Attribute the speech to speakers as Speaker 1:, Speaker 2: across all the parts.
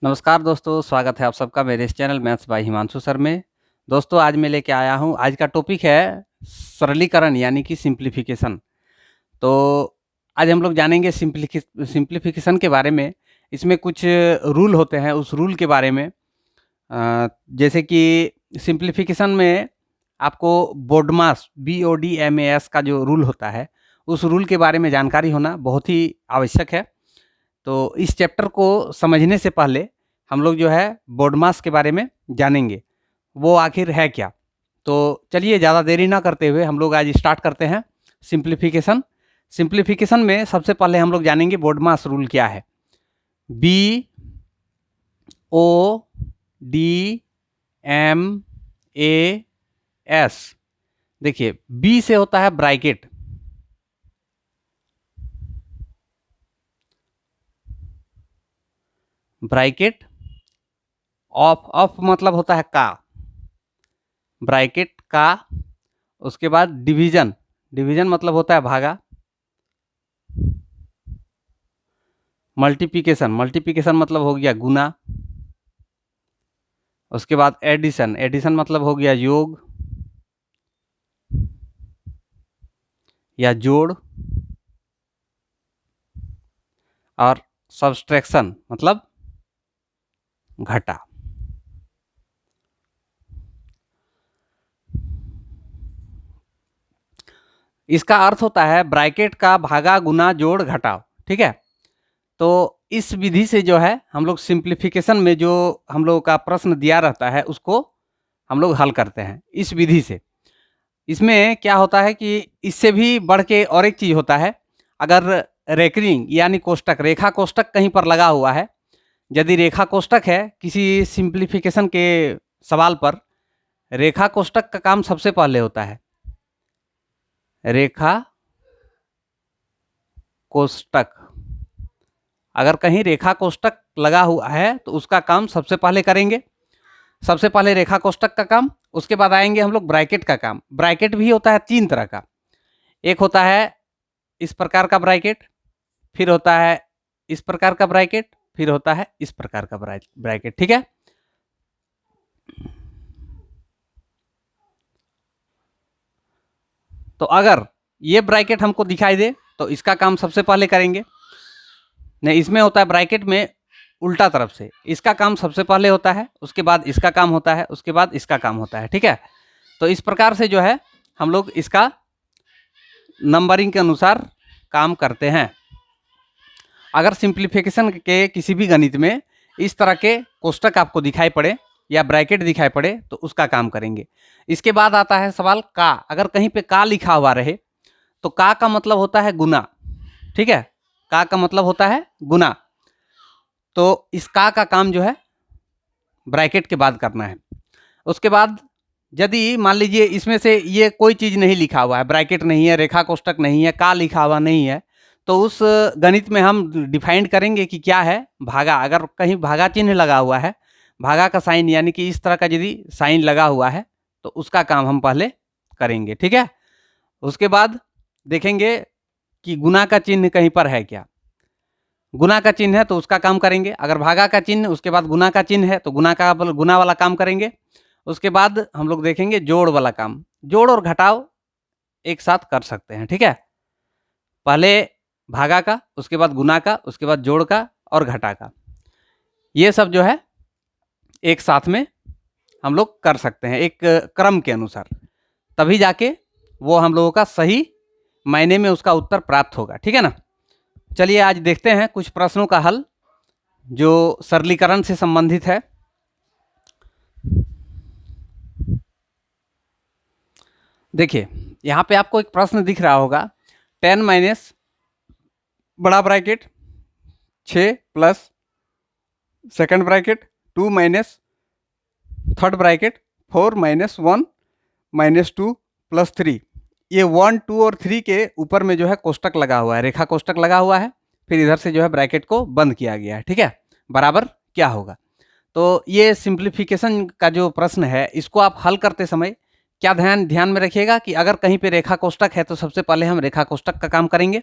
Speaker 1: नमस्कार दोस्तों, स्वागत है आप सबका मेरे इस channel maths by Himanshu sir में। दोस्तों आज मैं लेके आया हूँ, आज का टॉपिक है सरलीकरण यानी कि सिंप्लीफिकेशन। तो आज हम लोग जानेंगे सिंप्लीफिकेशन के बारे में। इसमें कुछ रूल होते हैं, उस रूल के बारे में। जैसे कि सिंप्लीफिकेशन में आपको बोडमास BODMAS का जो रूल होता है, उस रूल के बारे में जानकारी होना बहुत ही आवश्यक है। तो इस चैप्टर को समझने से पहले हम लोग जो है बोडमास के बारे में जानेंगे, वो आखिर है क्या। तो चलिए ज़्यादा देरी ना करते हुए हम लोग आज स्टार्ट करते हैं सिंप्लीफिकेशन। सिंप्लीफिकेशन में सबसे पहले हम लोग जानेंगे बोडमास रूल क्या है। BODMAS। देखिए बी से होता है ब्रैकेट, ब्रैकेट ऑफ, ऑफ मतलब होता है का, ब्रैकेट का। उसके बाद डिवीजन, डिवीजन मतलब होता है भागा। मल्टीप्लिकेशन, मल्टीप्लिकेशन मतलब हो गया गुना। उसके बाद एडिशन, एडिशन मतलब हो गया योग या जोड़। और सब्सट्रैक्शन मतलब घटा। इसका अर्थ होता है ब्रैकेट का भागा गुना जोड़ घटाव। ठीक है, तो इस विधि से जो है हम लोग सिंप्लीफिकेशन में जो हम लोग का प्रश्न दिया रहता है उसको हम लोग हल करते हैं इस विधि से। इसमें क्या होता है कि इससे भी बढ़ के और एक चीज़ होता है, अगर रेकरिंग यानी कोष्टक, रेखा कोष्टक कहीं पर लगा हुआ है, यदि रेखा कोष्टक है किसी सिंप्लीफिकेशन के सवाल पर, रेखा कोष्टक का काम सबसे पहले होता है। रेखा कोष्टक, अगर कहीं रेखा कोष्टक लगा हुआ है तो उसका काम सबसे पहले करेंगे। सबसे पहले रेखा कोष्टक का काम, उसके बाद आएंगे हम लोग ब्रैकेट का काम। ब्रैकेट भी होता है तीन तरह का, एक होता है इस प्रकार का ब्रैकेट, फिर होता है इस प्रकार का ब्रैकेट, फिर होता है इस प्रकार का ब्रैकेट। ठीक है, तो अगर ये ब्रैकेट हमको दिखाई दे तो इसका काम सबसे पहले करेंगे। नहीं, इसमें होता है ब्रैकेट में उल्टा तरफ से, इसका काम सबसे पहले होता है, उसके बाद इसका काम होता है, उसके बाद इसका काम होता है। ठीक है, तो इस प्रकार से जो है हम लोग इसका नंबरिंग के अनुसार काम करते हैं। अगर सिंप्लीफिकेशन के किसी भी गणित में इस तरह के कोष्टक आपको दिखाई पड़े या ब्रैकेट दिखाई पड़े तो उसका काम करेंगे। इसके बाद आता है सवाल का। अगर कहीं पे का लिखा हुआ रहे तो का मतलब होता है गुना। ठीक है, का मतलब होता है गुना। तो इस का काम जो है ब्रैकेट के बाद करना है। उसके बाद यदि मान लीजिए इसमें से ये कोई चीज़ नहीं लिखा हुआ है, ब्रैकेट नहीं है, रेखा कोष्टक नहीं है, का लिखा हुआ नहीं है, तो उस गणित में हम डिफाइन करेंगे कि क्या है भागा। अगर कहीं भागा चिन्ह लगा हुआ है, भागा का साइन यानी कि इस तरह का यदि साइन लगा हुआ है तो उसका काम हम पहले करेंगे। ठीक है, उसके बाद देखेंगे कि गुना का चिन्ह कहीं पर है क्या। गुना का चिन्ह है तो उसका काम करेंगे। अगर भागा का चिन्ह उसके बाद गुना का चिन्ह है तो गुना वाला काम करेंगे। उसके बाद हम लोग देखेंगे जोड़ वाला काम। जोड़ और घटाव एक साथ कर सकते हैं। ठीक है, पहले भागा का, उसके बाद गुना का, उसके बाद जोड़ का और घटा का, ये सब जो है एक साथ में हम लोग कर सकते हैं एक क्रम के अनुसार, तभी जाके वो हम लोगों का सही मायने में उसका उत्तर प्राप्त होगा। ठीक है ना, चलिए आज देखते हैं कुछ प्रश्नों का हल जो सरलीकरण से संबंधित है। देखिए यहाँ पे आपको एक प्रश्न दिख रहा होगा, 10 माइनस बड़ा bracket 6 plus second bracket 2 minus third bracket 4 minus 1 minus 2 plus 3। ये 1 2 और 3 के ऊपर में जो है कोष्टक लगा हुआ है, रेखा कोष्टक लगा हुआ है, फिर इधर से जो है ब्रैकेट को बंद किया गया है। ठीक है, बराबर क्या होगा। तो ये सिंप्लीफिकेशन का जो प्रश्न है इसको आप हल करते समय क्या ध्यान में रखिएगा कि अगर कहीं पे रेखा कोष्टक है तो सबसे पहले हम रेखा कोष्टक का काम करेंगे।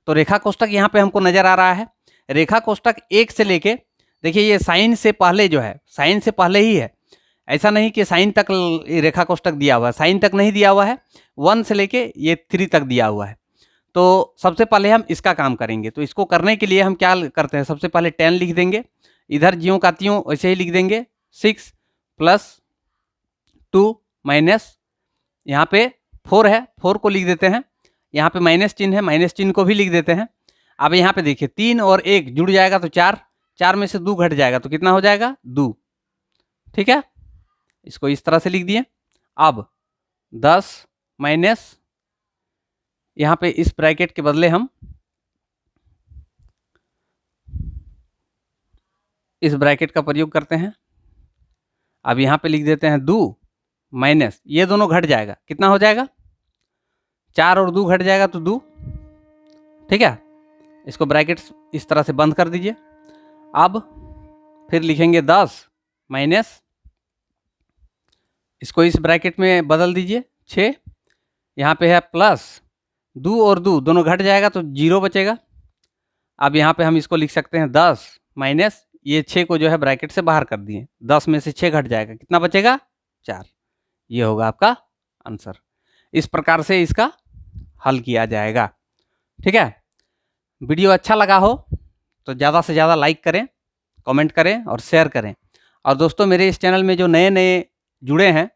Speaker 1: तो रेखा कोष्टक यहाँ पे हमको नजर आ रहा है, रेखा कोष्टक 1 से लेके देखिए ये साइन से पहले जो है, साइन से पहले ही है, ऐसा नहीं कि साइन तक रेखा कोष्टक दिया हुआ है, साइन तक नहीं दिया हुआ है, 1 से लेके ये 3 तक दिया हुआ है। तो सबसे पहले हम इसका काम करेंगे। तो इसको करने के लिए हम क्या करते हैं, सबसे पहले 10 लिख देंगे, इधर ज्यों का त्यों वैसे ही लिख देंगे, 6 प्लस 2 माइनस यहाँ पे 4 है, 4 को लिख देते हैं, यहाँ पे माइनस चिन्ह है, माइनस चिन्ह को भी लिख देते हैं। अब यहाँ पे देखिए 3 और 1 जुड़ जाएगा तो 4, 4 में से 2 घट जाएगा तो कितना हो जाएगा 2, ठीक है। इसको इस तरह से लिख दिए। अब 10 माइनस यहाँ पे इस ब्रैकेट के बदले हम इस ब्रैकेट का प्रयोग करते हैं। अब यहाँ पे लिख देते हैं 2 माइनस, ये दोनों घट जाएगा, कितना हो जाएगा 4 और 2 घट जाएगा तो 2, ठीक है। इसको ब्रैकेट इस तरह से बंद कर दीजिए। अब फिर लिखेंगे 10 माइनस, इसको इस ब्रैकेट में बदल दीजिए 6, यहाँ पे है प्लस 2 और 2 दोनों घट जाएगा तो 0 बचेगा। अब यहाँ पे हम इसको लिख सकते हैं 10 माइनस, ये 6 को जो है ब्रैकेट से बाहर कर दिए, 10 में से 6 घट जाएगा, कितना बचेगा 4। ये होगा आपका आंसर। इस प्रकार से इसका हल किया जाएगा, ठीक है। वीडियो अच्छा लगा हो तो ज़्यादा से ज़्यादा लाइक करें, कमेंट करें और शेयर करें। और दोस्तों मेरे इस चैनल में जो नए नए जुड़े हैं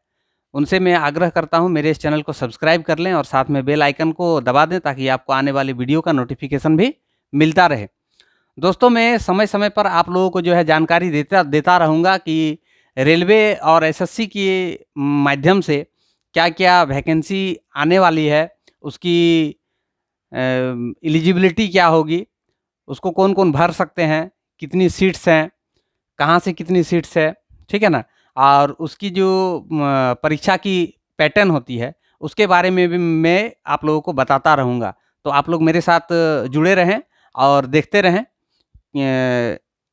Speaker 1: उनसे मैं आग्रह करता हूं मेरे इस चैनल को सब्सक्राइब कर लें और साथ में बेल आइकन को दबा दें ताकि आपको आने वाली वीडियो का नोटिफिकेशन भी मिलता रहे। दोस्तों मैं समय समय पर आप लोगों को जो है जानकारी देता रहूँगा कि रेलवे और एसएससी के माध्यम से क्या क्या वैकेंसी आने वाली है, उसकी एलिजिबिलिटी क्या होगी, उसको कौन कौन भर सकते हैं, कितनी सीट्स हैं, कहाँ से कितनी सीट्स है, ठीक है ना। और उसकी जो परीक्षा की पैटर्न होती है उसके बारे में भी मैं आप लोगों को बताता रहूँगा। तो आप लोग मेरे साथ जुड़े रहें और देखते रहें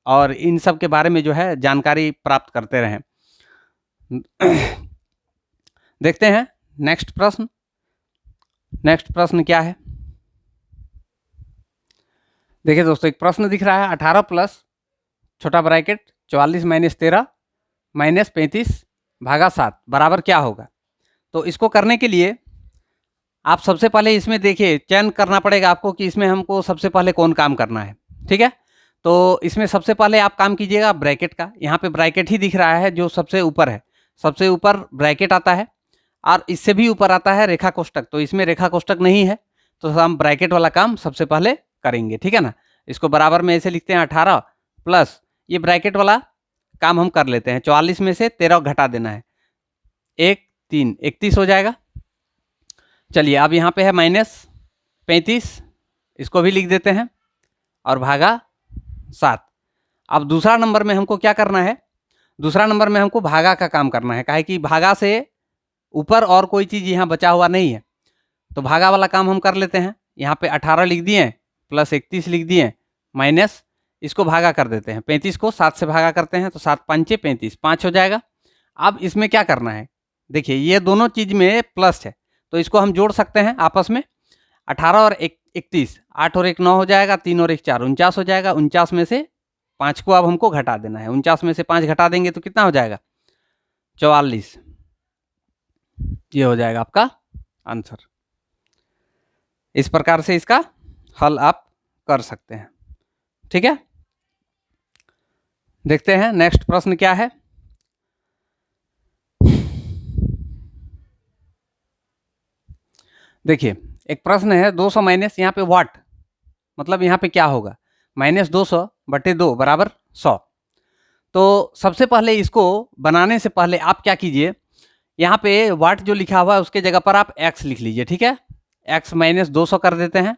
Speaker 1: और इन सब के बारे में जो है जानकारी प्राप्त करते रहें। देखते हैं नेक्स्ट प्रश्न। नेक्स्ट प्रश्न क्या है, देखिए दोस्तों एक प्रश्न दिख रहा है 18 प्लस छोटा ब्रैकेट 44 माइनस 13 माइनस 35 भागा 7 बराबर क्या होगा। तो इसको करने के लिए आप सबसे पहले इसमें देखिए चयन करना पड़ेगा आपको कि इसमें हमको सबसे पहले कौन काम करना है, ठीक है। तो इसमें सबसे पहले आप काम कीजिएगा ब्रैकेट का। यहाँ पे ब्रैकेट ही दिख रहा है जो सबसे ऊपर है, सबसे ऊपर ब्रैकेट आता है और इससे भी ऊपर आता है रेखा कोष्टक। तो इसमें रेखा कोष्टक नहीं है तो हम ब्रैकेट वाला काम सबसे पहले करेंगे, ठीक है ना। इसको बराबर में ऐसे लिखते हैं 18 प्लस ये ब्रैकेट वाला काम हम कर लेते हैं, 44 में से 13 घटा देना है, 1 3 31 हो जाएगा। चलिए अब यहाँ पे है माइनस 35, इसको भी लिख देते हैं और भागा 7। अब दूसरा नंबर में हमको क्या करना है, दूसरा नंबर में हमको भागा का काम करना है, काहे कि भागा से ऊपर और कोई चीज़ यहाँ बचा हुआ नहीं है। तो भागा वाला काम हम कर लेते हैं। यहाँ पे 18 लिख दिए प्लस 31 लिख दिए माइनस, इसको भागा कर देते हैं, 35 को 7 से भागा करते हैं तो 7 5 35 5 हो जाएगा। अब इसमें क्या करना है, देखिए ये दोनों चीज़ में प्लस है तो इसको हम जोड़ सकते हैं आपस में। 18 और 31, 8 और 1 9 हो जाएगा, 3 और 1 4 49 हो जाएगा। 49 में से 5 को अब हमको घटा देना है, 49 में से 5 घटा देंगे तो कितना हो जाएगा 44। ये हो जाएगा आपका आंसर। इस प्रकार से इसका हल आप कर सकते हैं, ठीक है। देखते हैं नेक्स्ट प्रश्न क्या है। देखिए एक प्रश्न है 200 माइनस यहाँ पे वाट, मतलब यहाँ पे क्या होगा, -200 बटे 2 बराबर 100। तो सबसे पहले इसको बनाने से पहले आप क्या कीजिए, यहाँ पे वाट जो लिखा हुआ है उसके जगह पर आप x लिख लीजिए, ठीक है। x -200 कर देते हैं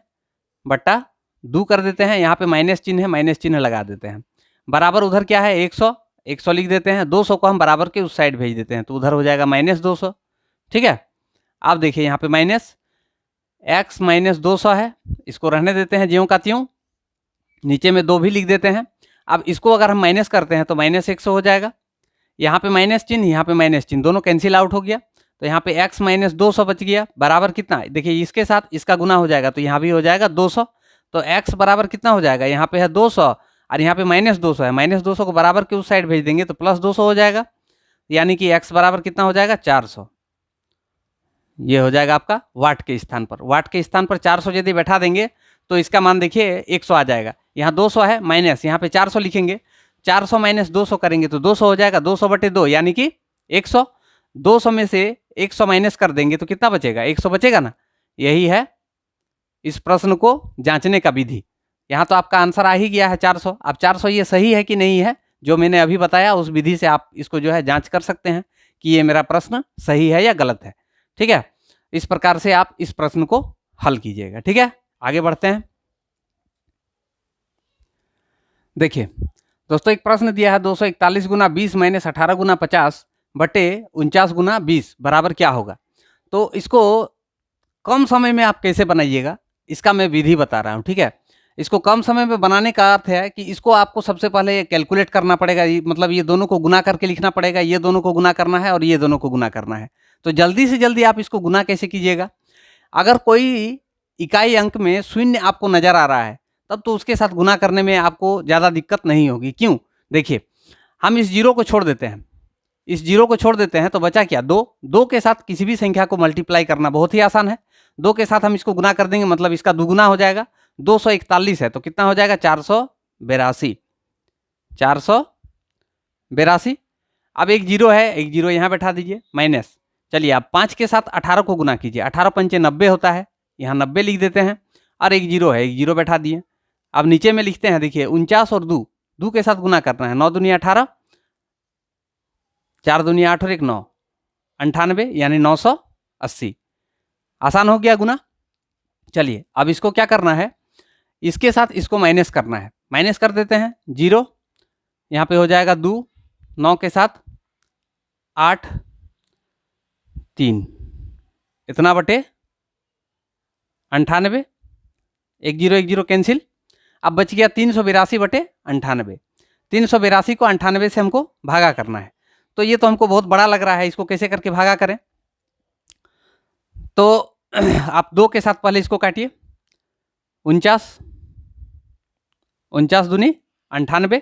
Speaker 1: बट्टा 2 कर देते हैं, यहाँ पे माइनस चिन्ह है, माइनस चिन्ह लगा देते हैं, बराबर उधर क्या है 100, 100 लिख देते हैं, 200 को हम बराबर के उस साइड भेज देते हैं तो उधर हो जाएगा -200, ठीक है। अब देखिए यहाँ पे माइनस x -200 है, इसको रहने देते हैं ज्यों का त्यों, नीचे में 2 भी लिख देते हैं। अब इसको अगर हम माइनस करते हैं तो -100 हो जाएगा, यहाँ पे माइनस चिन्ह, यहाँ पे माइनस चिन्ह, दोनों कैंसिल आउट हो गया तो यहाँ पे x -200 बच गया, बराबर कितना, देखिए इसके साथ इसका गुना हो जाएगा तो यहाँ भी हो जाएगा 200। तो x बराबर कितना हो जाएगा, यहाँ पे है 200 और यहाँ पे -200 है, -200 को बराबर के उस साइड भेज देंगे तो +200 हो जाएगा, यानी कि x बराबर कितना हो जाएगा 400। ये हो जाएगा आपका वाट के स्थान पर, वाट के स्थान पर 400 यदि बैठा देंगे तो इसका मान देखिए 100 आ जाएगा। यहाँ 200 है माइनस, यहाँ पे 400 लिखेंगे, 400 - 200 करेंगे तो 200 हो जाएगा, 200/2 यानी कि 100। 200 में से 100 माइनस कर देंगे तो कितना बचेगा, 100 बचेगा ना। यही है इस प्रश्न को जांचने का विधि। यहाँ तो आपका आंसर आ ही गया है 400। अब 400 ये सही है कि नहीं है, जो मैंने अभी बताया उस विधि से आप इसको जो है जांच कर सकते हैं कि ये मेरा प्रश्न सही है या गलत है। ठीक है, इस प्रकार से आप इस प्रश्न को हल कीजिएगा। ठीक है, आगे बढ़ते हैं। देखिए दोस्तों, एक प्रश्न दिया है 241 गुना 20 - 18 गुना 50 बटे 49 गुना 20 बराबर क्या होगा। तो इसको कम समय में आप कैसे बनाइएगा, इसका मैं विधि बता रहा हूँ। ठीक है, इसको कम समय में बनाने का अर्थ है कि इसको आपको सबसे पहले कैलकुलेट करना पड़ेगा, मतलब ये दोनों को गुना करके लिखना पड़ेगा, ये दोनों को गुना करना है और ये दोनों को गुना करना है। तो जल्दी से जल्दी आप इसको गुना कैसे कीजिएगा। अगर कोई इकाई अंक में शून्य आपको नजर आ रहा है तब तो उसके साथ गुना करने में आपको ज़्यादा दिक्कत नहीं होगी। क्यों, देखिए हम इस जीरो को छोड़ देते हैं, इस जीरो को छोड़ देते हैं तो बचा क्या, 2। 2 के साथ किसी भी संख्या को मल्टीप्लाई करना बहुत ही आसान है। 2 के साथ हम इसको गुना कर देंगे, मतलब इसका दुगुना हो जाएगा। 241 है तो कितना हो जाएगा 482। 482। अब एक जीरो है, एक जीरो यहाँ बैठा दीजिए माइनस। चलिए आप 5 के साथ 18 को गुना कीजिए, 18 पंचे 90 होता है, यहाँ 90 लिख देते हैं। और एक जीरो है, एक जीरो बैठा दिए। अब नीचे में लिखते हैं, देखिए 49 और 2, 2 के साथ गुना करना है। 9 दूनी 18, 4 दूनी 8 और 1 9, 98 यानी 980। आसान हो गया गुना। चलिए अब इसको क्या करना है, इसके साथ इसको माइनस करना है। माइनस कर देते हैं, जीरो यहाँ पे हो जाएगा 2, 9 के साथ 8 3, इतना बटे 98। एक जीरो कैंसिल। अब बच गया 382/98। 382 को 98 से हमको भागा करना है। तो ये तो हमको बहुत बड़ा लग रहा है, इसको कैसे करके भागा करें। तो आप 2 के साथ पहले इसको काटिए, 49, 49 दूनी 98।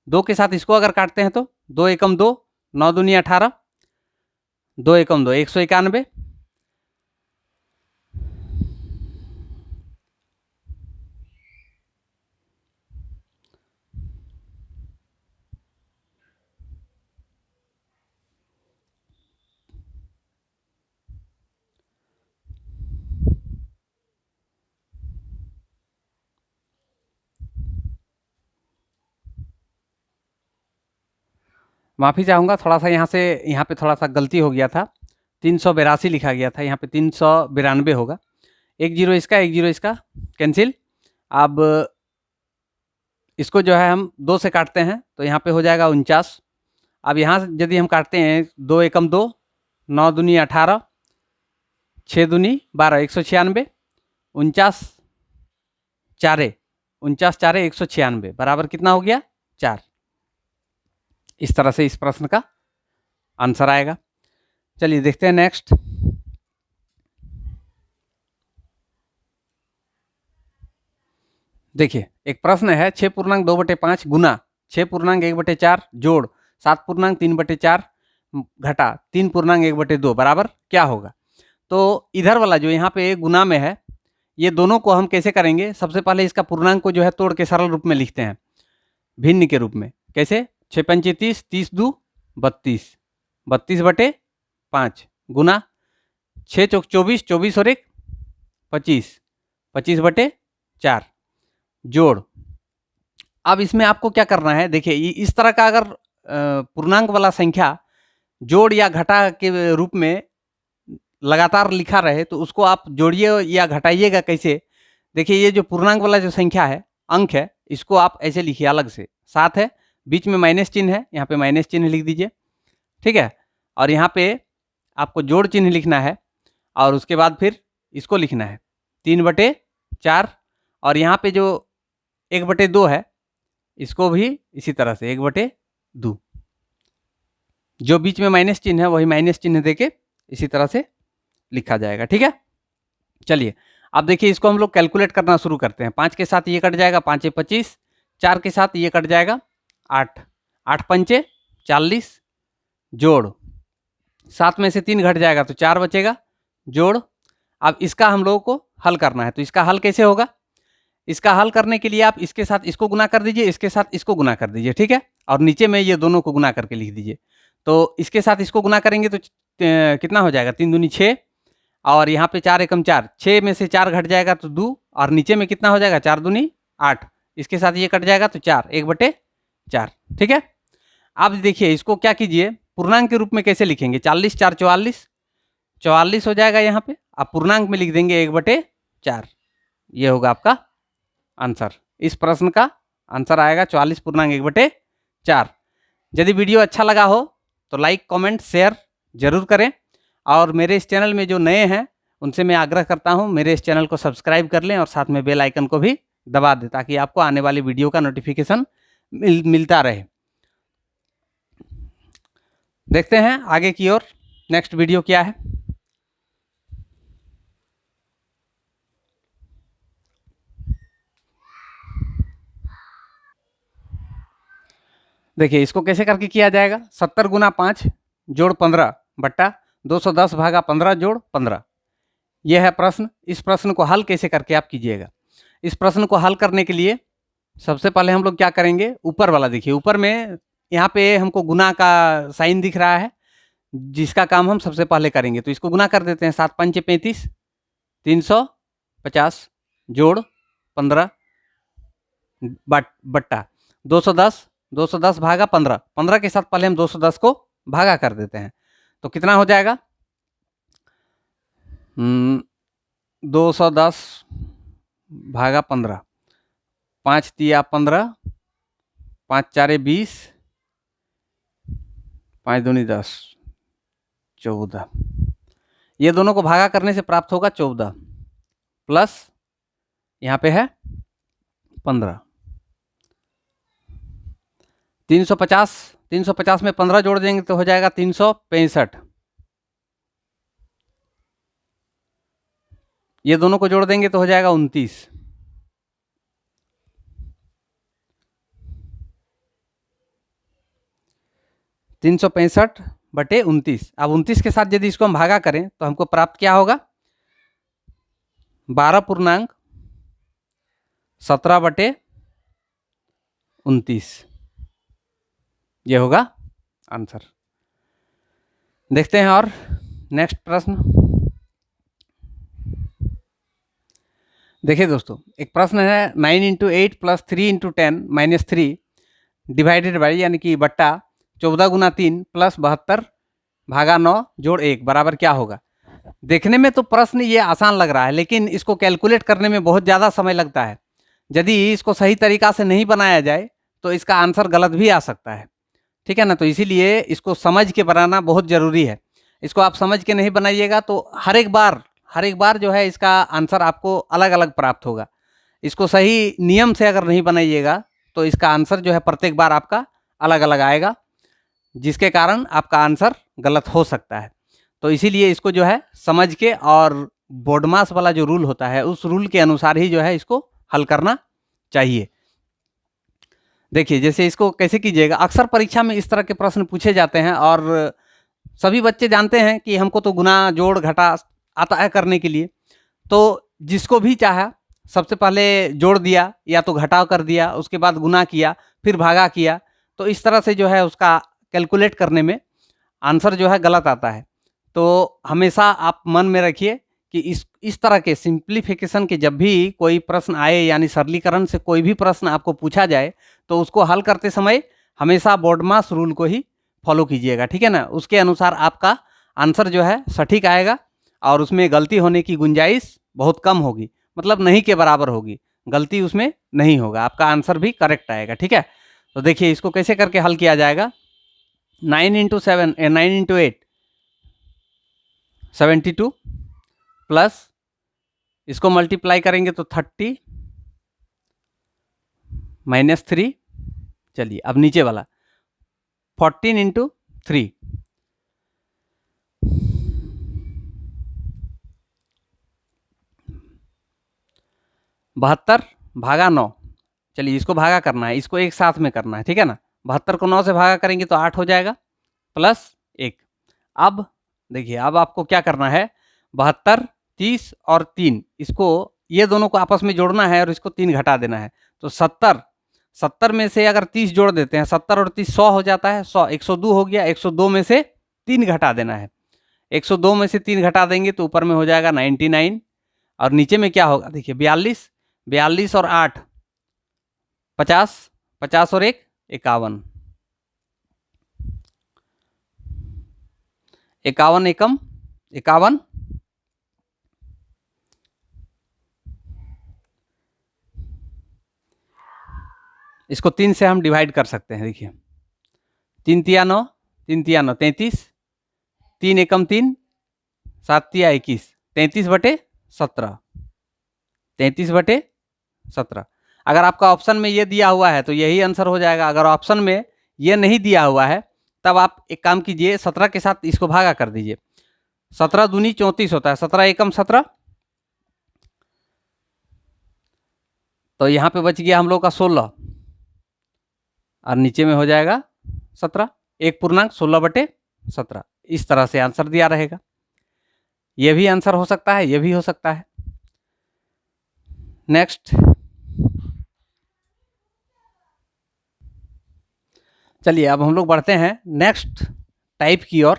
Speaker 1: 2 के साथ इसको अगर काटते हैं तो 2 एकम 2, 9 दूनी 18, 2 एकम 2, 191। माफ़ी चाहूँगा, थोड़ा सा यहाँ पे थोड़ा सा गलती हो गया था। 382 लिखा गया था, यहाँ पे 392 होगा। एक जीरो इसका कैंसिल। अब इसको जो है हम 2 से काटते हैं तो यहाँ पे हो जाएगा 49। अब यहाँ से यदि हम काटते हैं, 2 एकम 2, 9 दूनी 18, 6 दूनी 12, 196। 49 चारे 196 बराबर कितना हो गया 4। इस तरह से इस प्रश्न का आंसर आएगा। चलिए देखते हैं नेक्स्ट। देखिए एक प्रश्न है 6.2/5 गुना 6.1/4 जोड़ 7.3/4 घटा 3.1/2 बराबर क्या होगा। तो इधर वाला जो यहाँ पे गुना में है, ये दोनों को हम कैसे करेंगे। सबसे पहले इसका पूर्णांक को जो है तोड़ के सरल रूप में लिखते हैं, भिन्न के रूप में। कैसे, 6 पंचे 30, 30 2 32, 32/5 गुना 6 चौक 24, 24 और 1 25, 25/4 जोड़। अब इसमें आपको क्या करना है, देखिए इस तरह का अगर पूर्णांक वाला संख्या जोड़ या घटा के रूप में लगातार लिखा रहे तो उसको आप जोड़िए या घटाइएगा कैसे। देखिए ये जो पूर्णांक वाला जो संख्या है, अंक है, इसको आप ऐसे लिखिए अलग से। 7 है, बीच में माइनस चिन्ह है, यहाँ पे माइनस चिन्ह लिख दीजिए। ठीक है, और यहाँ पे आपको जोड़ चिन्ह लिखना है और उसके बाद फिर इसको लिखना है 3/4। और यहाँ पे जो 1/2 है, इसको भी इसी तरह से 1/2। जो बीच में माइनस चिन्ह है वही माइनस चिन्ह देके इसी तरह से लिखा जाएगा। ठीक है, चलिए अब देखिए इसको हम लोग कैलकुलेट करना शुरू करते हैं। 5 के साथ ये कट जाएगा, 5 25, 4 के साथ ये कट जाएगा 8, 8 पंचे 40, जोड़ 7 में से 3 घट जाएगा तो 4 बचेगा, जोड़। अब इसका हम लोगों को हल करना है, तो इसका हल कैसे होगा? इसका हल करने के लिए आप इसके साथ इसको गुना कर दीजिए, इसके साथ इसको गुना कर दीजिए, ठीक है। और नीचे में ये दोनों को गुना करके लिख दीजिए। तो इसके साथ इसको गुना करेंगे तो कितना हो जाएगा? 3 दूनी 6, और यहाँ पे 4 एकम 4, 6 में से 4 घट जाएगा तो 2, और नीचे में कितना हो जाएगा? 4 दूनी 8, इसके साथ ये कट जाएगा तो 4, 1/4, ठीक है। अब देखिए इसको क्या कीजिए, पूर्णांक के रूप में कैसे लिखेंगे? 40 4 44, 44 हो जाएगा यहाँ पे। आप पूर्णांक में लिख देंगे 1/4, ये होगा आपका आंसर। इस प्रश्न का आंसर आएगा 44 पूर्णांक 1/4। यदि वीडियो अच्छा लगा हो तो लाइक कमेंट शेयर जरूर करें, और मेरे इस चैनल में जो नए हैं उनसे मैं आग्रह करता हूं मेरे इस चैनल को सब्सक्राइब कर लें और साथ में बेल आइकन को भी दबा दें, ताकि आपको आने वाली वीडियो का नोटिफिकेशन मिलता रहे। देखते हैं आगे की ओर नेक्स्ट वीडियो क्या है। देखिए इसको कैसे करके किया जाएगा? 70 गुना 5 जोड़ 15 बट्टा 210 भागा 15 जोड़ 15, यह है प्रश्न। इस प्रश्न को हल कैसे करके आप कीजिएगा? इस प्रश्न को हल करने के लिए सबसे पहले हम लोग क्या करेंगे, ऊपर वाला देखिए, ऊपर में यहाँ पे हमको गुना का साइन दिख रहा है, जिसका काम हम सबसे पहले करेंगे। तो इसको गुना कर देते हैं, 7 पंचे 35, 350 जोड़ 15 बट्टा 210, 210 भागा 15, 15 के साथ पहले हम 210 को भागा कर देते हैं, तो कितना हो जाएगा? 210 भागा 15, 5 तिया 15, 5 चारे 20, 5 दूनी 10, 14। ये दोनों को भागा करने से प्राप्त होगा 14, प्लस यहाँ पे है 15, 350, 350 में 15 जोड़ देंगे तो हो जाएगा 365। ये दोनों को जोड़ देंगे तो हो जाएगा 29। 365/29। अब 29 के साथ यदि इसको हम भागा करें तो हमको प्राप्त क्या होगा? 12 पूर्णांक 17/29, ये होगा आंसर। देखते हैं और नेक्स्ट प्रश्न। देखिए दोस्तों, एक प्रश्न है 9 × 8 + 3 × 10 - 3 डिवाइडेड बाई, यानी कि बट्टा 14 गुना 3 + 72 भागा 9 जोड़ 1 बराबर क्या होगा? देखने में तो प्रश्न ये आसान लग रहा है, लेकिन इसको कैलकुलेट करने में बहुत ज़्यादा समय लगता है। यदि इसको सही तरीका से नहीं बनाया जाए तो इसका आंसर गलत भी आ सकता है, ठीक है ना। तो इसीलिए इसको समझ के बनाना बहुत ज़रूरी है। इसको आप समझ के नहीं बनाइएगा तो हर एक बार जो है इसका आंसर आपको अलग अलग प्राप्त होगा। इसको सही नियम से अगर नहीं बनाइएगा तो इसका आंसर जो है प्रत्येक बार आपका अलग अलग आएगा, जिसके कारण आपका आंसर गलत हो सकता है। तो इसीलिए इसको जो है समझ के, और बोर्डमास वाला जो रूल होता है उस रूल के अनुसार ही जो है इसको हल करना चाहिए। देखिए जैसे इसको कैसे कीजिएगा, अक्सर परीक्षा में इस तरह के प्रश्न पूछे जाते हैं, और सभी बच्चे जानते हैं कि हमको तो गुना जोड़ घटा आता है करने के लिए। तो जिसको भी चाहा सबसे पहले जोड़ दिया या तो घटाव कर दिया, उसके बाद गुना किया, फिर भागा किया, तो इस तरह से जो है उसका कैलकुलेट करने में आंसर जो है गलत आता है। तो हमेशा आप मन में रखिए कि इस तरह के सिंप्लीफिकेशन के जब भी कोई प्रश्न आए, यानी सरलीकरण से कोई भी प्रश्न आपको पूछा जाए, तो उसको हल करते समय हमेशा बोर्डमास रूल को ही फॉलो कीजिएगा, ठीक है ना। उसके अनुसार आपका आंसर जो है सटीक आएगा, और उसमें गलती होने की गुंजाइश बहुत कम होगी, मतलब नहीं के बराबर होगी, गलती उसमें नहीं होगा, आपका आंसर भी करेक्ट आएगा, ठीक है। तो देखिए इसको कैसे करके हल किया जाएगा। 9 × 7 9 × 8 72, प्लस इसको मल्टीप्लाई करेंगे तो 30 -3, चलिए अब नीचे वाला 14 × 3 72 भागा 9, चलिए इसको भागा करना है, इसको एक साथ में करना है, ठीक है ना। 72 को 9 से भागा करेंगे तो 8 हो जाएगा प्लस 1। अब देखिए, अब आपको क्या करना है, 72, 30 और 3, इसको ये दोनों को आपस में जोड़ना है और इसको 3 घटा देना है। तो 70 में से अगर 30 जोड़ देते हैं, 70 और 30 100 हो जाता है, 100 102 हो गया। 102 में से 3 घटा देना है, 102 में से 3 घटा देंगे तो ऊपर में हो जाएगा 99 और नीचे में क्या होगा, देखिए 42, 42 और 8 50, 50 और 1 51, 51 एकम 51, इसको 3 से हम डिवाइड कर सकते हैं। देखिए 3 तिया 9, 3 तिया 9 33, 3 एकम 3, 7 तिया 21, 33/17, 33/17। अगर आपका ऑप्शन में ये दिया हुआ है तो यही आंसर हो जाएगा। अगर ऑप्शन में ये नहीं दिया हुआ है तब आप एक काम कीजिए, 17 के साथ इसको भागा कर दीजिए। 17 दूनी 34 होता है, 17 एकम 17, तो यहाँ पे बच गया हम लोग का 16 और नीचे में हो जाएगा 17, 1/16/17। इस तरह से आंसर दिया रहेगा। ये भी आंसर हो सकता है, ये भी हो सकता है। नेक्स्ट, चलिए अब हम लोग बढ़ते हैं नेक्स्ट टाइप की ओर।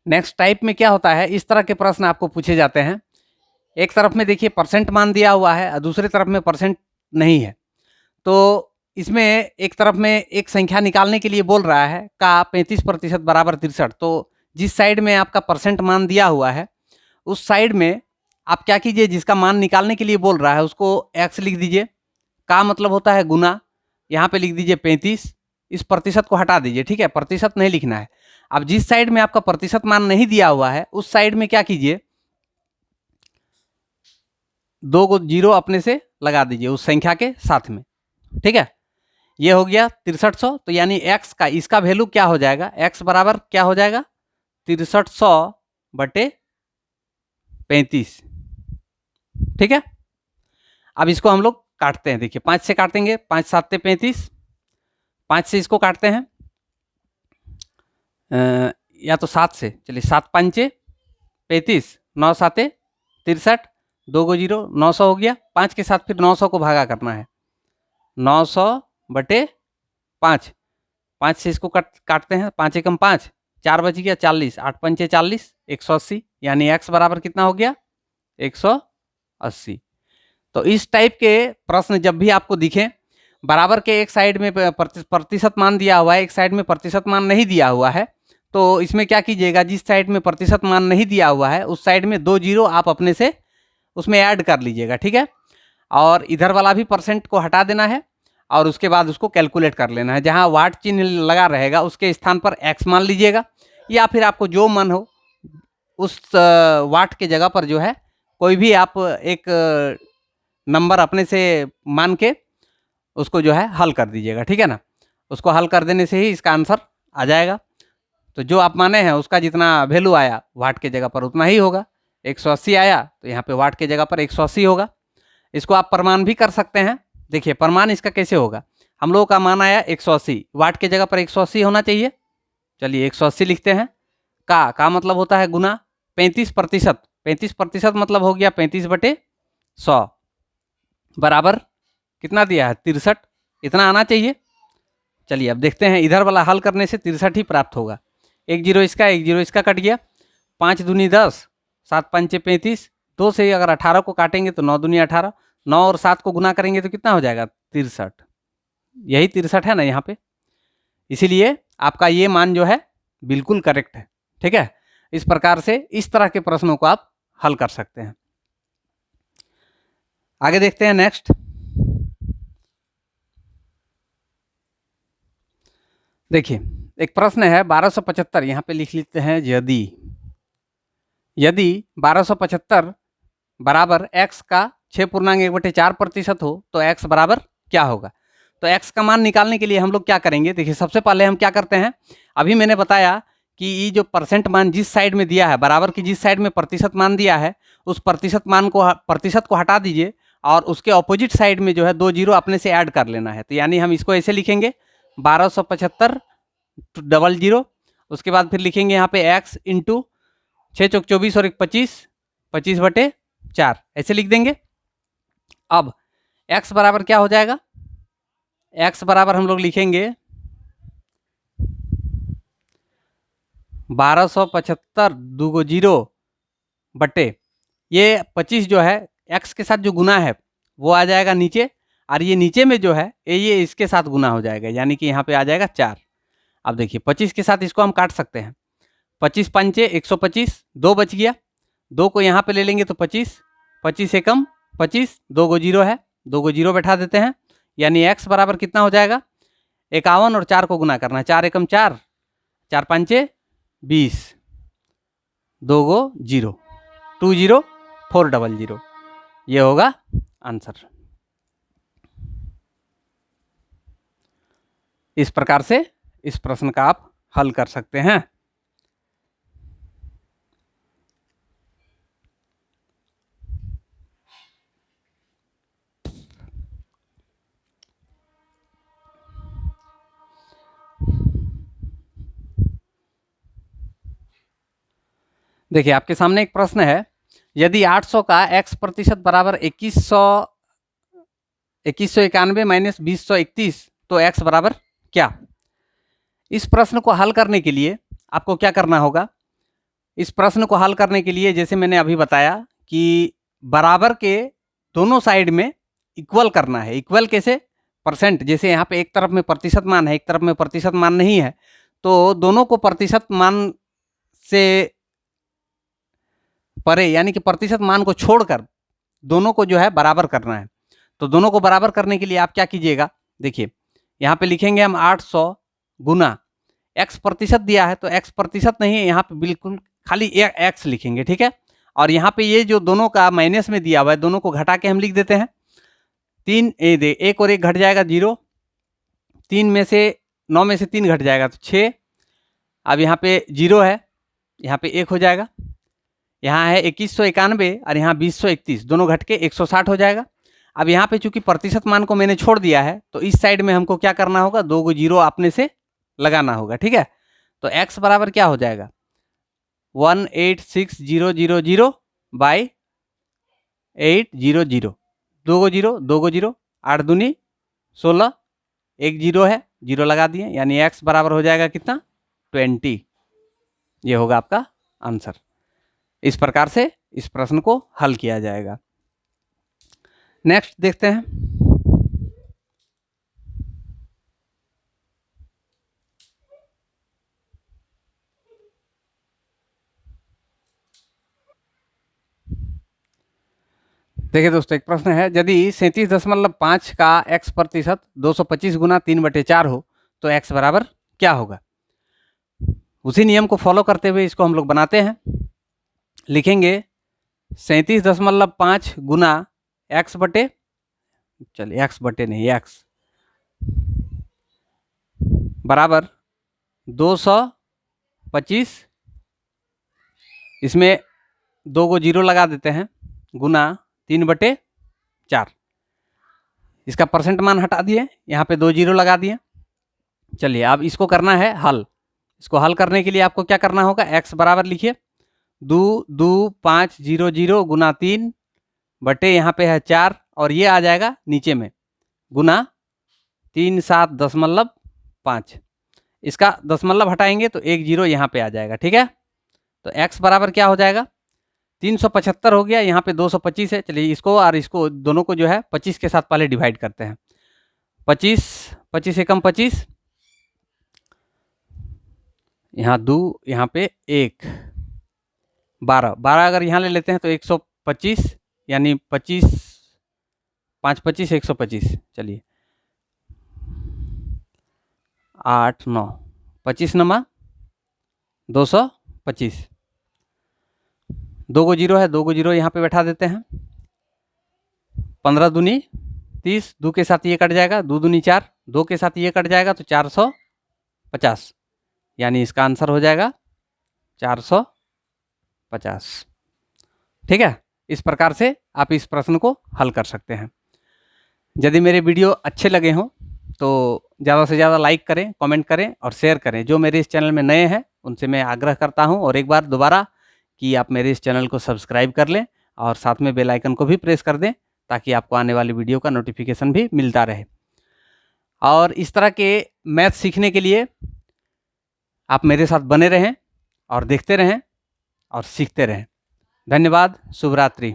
Speaker 1: नेक्स्ट टाइप में क्या होता है, इस तरह के प्रश्न आपको पूछे जाते हैं। एक तरफ में देखिए परसेंट मान दिया हुआ है और दूसरी तरफ में परसेंट नहीं है। तो इसमें एक तरफ में एक संख्या निकालने के लिए बोल रहा है का 35% बराबर 63। तो जिस साइड में आपका परसेंट मान दिया हुआ है उस साइड में आप क्या कीजिए, जिसका मान निकालने के लिए बोल रहा है उसको x लिख दीजिए। का मतलब होता है गुना, यहाँ पे लिख दीजिए 35, इस प्रतिशत को हटा दीजिए, ठीक है, प्रतिशत नहीं लिखना है। अब जिस साइड में आपका प्रतिशत मान नहीं दिया हुआ है उस साइड में क्या कीजिए, 2 को 0 अपने से लगा दीजिए उस संख्या के साथ में, ठीक है। ये हो गया 6300। तो यानी x का, इसका वैल्यू क्या हो जाएगा, x बराबर क्या हो जाएगा 6300/35, ठीक है। अब इसको हम लोग काटते हैं। देखिए 5 से काटेंगे, 5 7 35, 5 से इसको काटते हैं या तो 7 से, चलिए 7 5 35, 9 7 63, 2 को 0, 900 हो गया। 5 के साथ फिर 900 को भागा करना है, 900/5, 5 से इसको काटते हैं, 5 एकम 5, 4 बच गया 40, 8 पंचे 40, 180, यानी x बराबर कितना हो गया 180। तो इस टाइप के प्रश्न जब भी आपको दिखे, बराबर के एक साइड में प्रतिशत मान दिया हुआ है, एक साइड में प्रतिशत मान नहीं दिया हुआ है, तो इसमें क्या कीजिएगा, जिस साइड में प्रतिशत मान नहीं दिया हुआ है उस साइड में 2 0 आप अपने से उसमें ऐड कर लीजिएगा, ठीक है। और इधर वाला भी परसेंट को हटा देना है और उसके बाद उसको कैलकुलेट कर लेना है। जहाँ वाट चिन्ह लगा रहेगा उसके स्थान पर x मान लीजिएगा, या फिर आपको जो मन हो उस वाट के जगह पर जो है कोई भी आप एक नंबर अपने से मान के उसको जो है हल कर दीजिएगा, ठीक है ना। उसको हल कर देने से ही इसका आंसर आ जाएगा। तो जो आप माने हैं उसका जितना वैल्यू आया वाट के जगह पर उतना ही होगा। 180 आया तो यहाँ पे वाट के जगह पर 180 होगा। इसको आप प्रमाण भी कर सकते हैं। देखिए प्रमाण इसका कैसे होगा, हम लोगों का मान आया 180, वाट के जगह पर 180 होना चाहिए। चलिए 180 लिखते हैं। का मतलब होता है गुना 35%, 35% मतलब हो गया 35/100 बराबर कितना दिया है 63, इतना आना चाहिए। चलिए अब देखते हैं, इधर वाला हल करने से 63 ही प्राप्त होगा। 1 0 इसका, 1 0 इसका कट गया, 5 दूनी 10, 7 5 35, 2 से अगर 18 को काटेंगे तो 9 दूनी 18, 9 और 7 को गुना करेंगे तो कितना हो जाएगा 63। यही 63 है ना यहाँ पे, इसीलिए आपका ये मान जो है बिल्कुल करेक्ट है, ठीक है। इस प्रकार से इस तरह के प्रश्नों को आप हल कर सकते हैं। आगे देखते हैं नेक्स्ट। देखिए एक प्रश्न है 1275, यहाँ पे लिख लेते हैं यदि 1275 बराबर x का 6.1/4% हो तो x बराबर क्या होगा। तो x का मान निकालने के लिए हम लोग क्या करेंगे, देखिए सबसे पहले हम क्या करते हैं, अभी मैंने बताया कि ये जो परसेंट मान जिस साइड में दिया है, बराबर की जिस साइड में प्रतिशत मान दिया है उस प्रतिशत को हटा दीजिए और उसके ऑपोजिट साइड में जो है 2 जीरो अपने से ऐड कर लेना है। तो यानी हम इसको ऐसे लिखेंगे 1275 डबल जीरो, उसके बाद फिर लिखेंगे यहाँ पे x इंटू 6 चौक 24 और 1 25, 25/4 ऐसे लिख देंगे। अब x बराबर क्या हो जाएगा, x बराबर हम लोग लिखेंगे 1275 2 जीरो बटे ये 25 जो है x के साथ जो गुना है वो आ जाएगा नीचे, और ये नीचे में जो है ये इसके साथ गुना हो जाएगा, यानी कि यहाँ पे आ जाएगा 4। अब देखिए 25 के साथ इसको हम काट सकते हैं, 25 पंचे 125, 2 बच गया, 2 को यहाँ पे ले लेंगे तो 25, 25 से कम 25, 2 को जीरो है, 2 को जीरो बैठा देते हैं, यानी x बराबर कितना हो जाएगा 51 और 4 को गुना करना है, 4 एकम 4, 4 पंचे 20, 2 को जीरो, 20400, ये होगा आंसर। इस प्रकार से इस प्रश्न का आप हल कर सकते हैं। देखिए आपके सामने एक प्रश्न है, यदि 800 का x% बराबर 2191 माइनस 2031 तो x बराबर क्या। इस प्रश्न को हल करने के लिए आपको क्या करना होगा, इस प्रश्न को हल करने के लिए जैसे मैंने अभी बताया कि बराबर के दोनों साइड में इक्वल करना है। इक्वल कैसे, परसेंट, जैसे यहाँ पे एक तरफ में प्रतिशत मान है, एक तरफ में प्रतिशत मान नहीं है, तो दोनों को प्रतिशत मान से परे यानी कि प्रतिशत मान को छोड़कर दोनों को जो है बराबर करना है। तो दोनों को बराबर करने के लिए आप क्या कीजिएगा, देखिए यहाँ पे लिखेंगे हम 800 गुना x प्रतिशत दिया है तो x प्रतिशत नहीं है, यहाँ पे बिल्कुल खाली x लिखेंगे, ठीक है। और यहाँ पे ये जो दोनों का माइनस में दिया हुआ है, दोनों को घटा के हम लिख देते हैं 3 एक और एक घट जाएगा 0, 3 में से 9 में से 3 घट जाएगा तो 6, अब यहाँ पे 0 है, यहाँ पे 1 हो जाएगा, यहाँ है 2191 और यहाँ 2031, दोनों घट के 160 हो जाएगा। अब यहाँ पे चूंकि प्रतिशत मान को मैंने छोड़ दिया है तो इस साइड में हमको क्या करना होगा, 2 को जीरो अपने से लगाना होगा, ठीक है। तो x बराबर क्या हो जाएगा 186,000 बाई 800, 2 को जीरो 2 को जीरो, 8 दूनी 16, एक जीरो है, जीरो लगा दिए, यानी x बराबर हो जाएगा कितना 20। ये होगा आपका आंसर। इस प्रकार से इस प्रश्न को हल किया जाएगा। नेक्स्ट देखते हैं, देखिए दोस्तों एक प्रश्न है, यदि 37.5 का x% 225 गुना 3/4 हो तो x बराबर क्या होगा। उसी नियम को फॉलो करते हुए इसको हम लोग बनाते हैं। लिखेंगे 37.5 गुना x बटे, चलिए x बटे नहीं x बराबर 225, इसमें 2 को जीरो लगा देते हैं, गुना 3/4, इसका परसेंट मान हटा दिए, यहाँ पे 2 जीरो लगा दिए। चलिए अब इसको करना है हल। इसको हल करने के लिए आपको क्या करना होगा, x बराबर लिखिए 22500 गुना 3 बटे यहाँ पे है 4 और ये आ जाएगा नीचे में गुना 37.5, इसका दशमलव हटाएंगे तो 1 जीरो यहाँ पे आ जाएगा, ठीक है। तो x बराबर क्या हो जाएगा 375 हो गया, यहाँ पे 225 है। चलिए इसको और इसको दोनों को जो है 25 के साथ पहले डिवाइड करते हैं, 25, 25 एकम 25, यहाँ 2, यहाँ पे 1, 12, 12 अगर यहाँ ले लेते हैं तो 125, यानी 25, 5 25 125, चलिए 8 9 25 नमा 225, 2 को जीरो है, 2 को जीरो यहाँ पे बैठा देते हैं, 15 दूनी 30, 2 के साथ ये कट जाएगा, 2 दूनी 4, 2 के साथ ये कट जाएगा तो 450, यानी इसका आंसर हो जाएगा 450, ठीक है। इस प्रकार से आप इस प्रश्न को हल कर सकते हैं। यदि मेरे वीडियो अच्छे लगे हों तो ज़्यादा से ज़्यादा लाइक करें, कमेंट करें और शेयर करें। जो मेरे इस चैनल में नए हैं उनसे मैं आग्रह करता हूं और एक बार दोबारा कि आप मेरे इस चैनल को सब्सक्राइब कर लें और साथ में बेल आइकन को भी प्रेस कर दें ताकि आपको आने वाली वीडियो का नोटिफिकेशन भी मिलता रहे। और इस तरह के मैथ सीखने के लिए आप मेरे साथ बने रहें और देखते रहें और सीखते रहें। धन्यवाद। शुभ रात्रि।